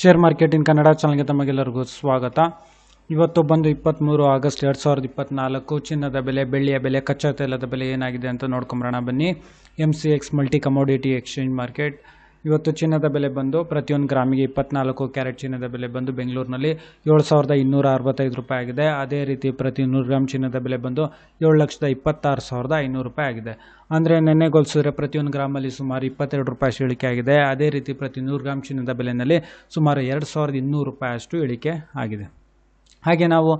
Share market in Kannada ಚಾನಲ್ಗೆ ತಮಗೆಲ್ಲರಿಗೂ ಸ್ವಾಗತ. ಇವತ್ತು ಬಂದು 23 ಆಗಸ್ಟ್ 2024 ಚಿನ್ನದ ಬೆಲೆ, ಬೆಳ್ಳಿಯ ಬೆಲೆ, ಕಚ್ಚಾ ತೈಲದ ಬೆಲೆ ಏನಾಗಿದೆ ಅಂತ ನೋಡ್ಕೊಂಬರೋಣ ಬನ್ನಿ. MCX multi commodity exchange market ಇವತ್ತು ಚಿನ್ನದ ಬೆಲೆ ಬಂದು ಪ್ರತಿಯೊಂದು ಗ್ರಾಮಿಗೆ 24 ಕ್ಯಾರೆಟ್ ಚಿನ್ನದ ಬೆಲೆ ಬಂದು ಬೆಂಗಳೂರಿನಲ್ಲಿ 7,265 ರೂಪಾಯಿ ಆಗಿದೆ. ಅದೇ ರೀತಿ ಪ್ರತಿ 100 ಗ್ರಾಮ್ ಚಿನ್ನದ ಬೆಲೆ ಬಂದು 7,26,500 ರೂಪಾಯಿ ಆಗಿದೆ. ಅಂದರೆ ನೆನ್ನೆ ಹೋಲಿಸಿದ್ರೆ ಪ್ರತಿಯೊಂದು ಗ್ರಾಮಲ್ಲಿ ಸುಮಾರು 22 ರೂಪಾಯಿ ಇಳಿಕೆ ಆಗಿದೆ. ಅದೇ ರೀತಿ ಪ್ರತಿ 100 ಗ್ರಾಮ್ ಚಿನ್ನದ ಬೆಲೆಯಲ್ಲಿ ಸುಮಾರು 2,200 ರೂಪಾಯಿ ಅಷ್ಟು ಇಳಿಕೆ ಆಗಿದೆ. ಹಾಗೆ ನಾವು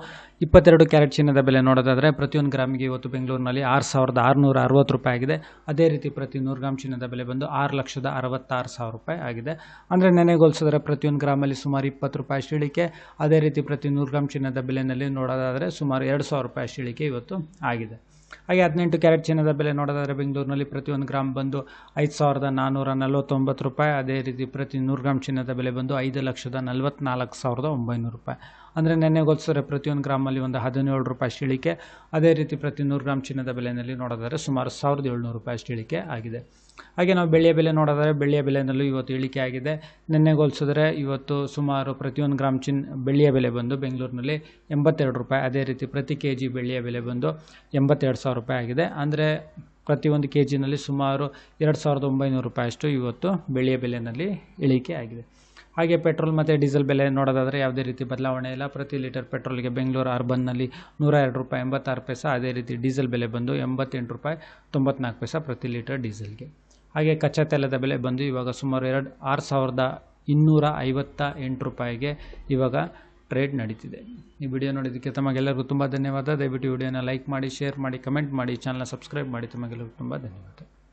22 ಕ್ಯಾರೆಟ್ ಚಿನ್ನದ ಬೆಲೆ ನೋಡೋದಾದರೆ ಪ್ರತಿಯೊಂದು ಗ್ರಾಮಿಗೆ ಇವತ್ತು ಬೆಂಗಳೂರಿನಲ್ಲಿ 6,660 ರೂಪಾಯಿ ಆಗಿದೆ. ಅದೇ ರೀತಿ ಪ್ರತಿ 100 ಗ್ರಾಮ್ ಚಿನ್ನದ ಬೆಲೆ ಬಂದು 6,66,000 ರೂಪಾಯಿ ಆಗಿದೆ. ಅಂದರೆ ನೆನೆಗೆ ಹೋಲಿಸಿದ್ರೆ ಪ್ರತಿಯೊಂದು ಗ್ರಾಮಲ್ಲಿ ಸುಮಾರು 20 ರೂಪಾಯಿ ಅಷ್ಟು ಇಳಿಕೆ. ಅದೇ ರೀತಿ ಪ್ರತಿ 100 ಗ್ರಾಮ್ ಚಿನ್ನದ ಬೆಲೆಯಲ್ಲಿ ನೋಡೋದಾದರೆ ಸುಮಾರು 2,000 ರೂಪಾಯಿ ಅಷ್ಟು ಇಳಿಕೆ ಇವತ್ತು ಆಗಿದೆ. ಹಾಗೆ 18 ಕ್ಯಾರೆಟ್ ಚಿನ್ನದ ಬೆಲೆ ನೋಡೋದಾದರೆ ಬೆಂಗಳೂರಿನಲ್ಲಿ ಪ್ರತಿಯೊಂದು ಗ್ರಾಮ್ ಬಂದು 5,449 ರೂಪಾಯಿ. ಅದೇ ರೀತಿ ಪ್ರತಿ 100 ಗ್ರಾಮ್ ಚಿನ್ನದ ಬೆಲೆ ಬಂದು 5,44,900 ರೂಪಾಯಿ. ಅಂದರೆ ನೆನ್ನೆ ಹೋಲಿಸಿದ್ರೆ ಪ್ರತಿಯೊಂದು ಗ್ರಾಮಲ್ಲಿ ಒಂದು 17 ರೂಪಾಯಿ ಅಷ್ಟು ಇಳಿಕೆ. ಅದೇ ರೀತಿ ಪ್ರತಿ 100 ಗ್ರಾಮ್ ಚಿನ್ನದ ಬೆಲೆಯಲ್ಲಿ ನೋಡೋದಾದರೆ ಸುಮಾರು 1,700 ರೂಪಾಯಿ ಅಷ್ಟು ಇಳಿಕೆ ಆಗಿದೆ. ಹಾಗೆ ನಾವು ಬೆಳ್ಳಿಯ ಬೆಲೆ ನೋಡೋದಾದರೆ ಬೆಳ್ಳಿಯ ಬೆಲೆಯಲ್ಲೂ ಇವತ್ತು ಇಳಿಕೆ ಆಗಿದೆ. ನೆನ್ನೆ ಹೋಲಿಸಿದ್ರೆ ಇವತ್ತು ಸುಮಾರು ಪ್ರತಿಯೊಂದು ಗ್ರಾಮ್ ಬೆಳ್ಳಿಯ ಬೆಲೆ ಬಂದು ಬೆಂಗಳೂರಿನಲ್ಲಿ 82 ರೂಪಾಯಿ. ಅದೇ ರೀತಿ ಪ್ರತಿ ಕೆ ಜಿ ಬೆಳ್ಳಿಯ ಬೆಲೆ ಬಂದು 82,000 ರೂಪಾಯಿ ಆಗಿದೆ. ಅಂದರೆ ಪ್ರತಿಯೊಂದು ಕೆ ಜಿನಲ್ಲಿ ಸುಮಾರು 2,900 ರೂಪಾಯಿ ಅಷ್ಟು ಇವತ್ತು ಬೆಳ್ಳಿಯ ಬೆಲೆಯಲ್ಲಿ ಇಳಿಕೆ ಆಗಿದೆ. ಹಾಗೆ ಪೆಟ್ರೋಲ್ ಮತ್ತು ಡೀಸೆಲ್ ಬೆಲೆ ನೋಡೋದಾದರೆ ಯಾವುದೇ ರೀತಿ ಬದಲಾವಣೆ ಇಲ್ಲ. ಪ್ರತಿ ಲೀಟರ್ ಪೆಟ್ರೋಲ್ಗೆ ಬೆಂಗಳೂರು ಅರ್ಬನ್ನಲ್ಲಿ 102 ರೂಪಾಯಿ 86 ಪೈಸೆ. ಅದೇ ರೀತಿ ಡೀಸೆಲ್ ಬೆಲೆ ಬಂದು 88 ರೂಪಾಯಿ 94 ಪೈಸೆ ಪ್ರತಿ ಲೀಟರ್ ಡೀಸೆಲ್ಗೆ. ಹಾಗೆ ಕಚ್ಚಾ ತೈಲದ ಬೆಲೆ ಬಂದು ಇವಾಗ ಸುಮಾರು 6,258 ರೂಪಾಯಿಗೆ ಇವಾಗ ಟ್ರೇಡ್ ನಡೀತಿದೆ. ಈ ವಿಡಿಯೋ ನೋಡಿದ್ದಕ್ಕೆ ತಮಗೆಲ್ಲರಿಗೂ ತುಂಬ ಧನ್ಯವಾದ. ದಯವಿಟ್ಟು ವಿಡಿಯೋನ ಲೈಕ್ ಮಾಡಿ, ಶೇರ್ ಮಾಡಿ, ಕಮೆಂಟ್ ಮಾಡಿ, ಚಾನಲ್ನ ಸಬ್ಸ್ಕ್ರೈಬ್ ಮಾಡಿ. ತಮಗೆಲ್ಲರಿಗೂ ತುಂಬ ಧನ್ಯವಾದ.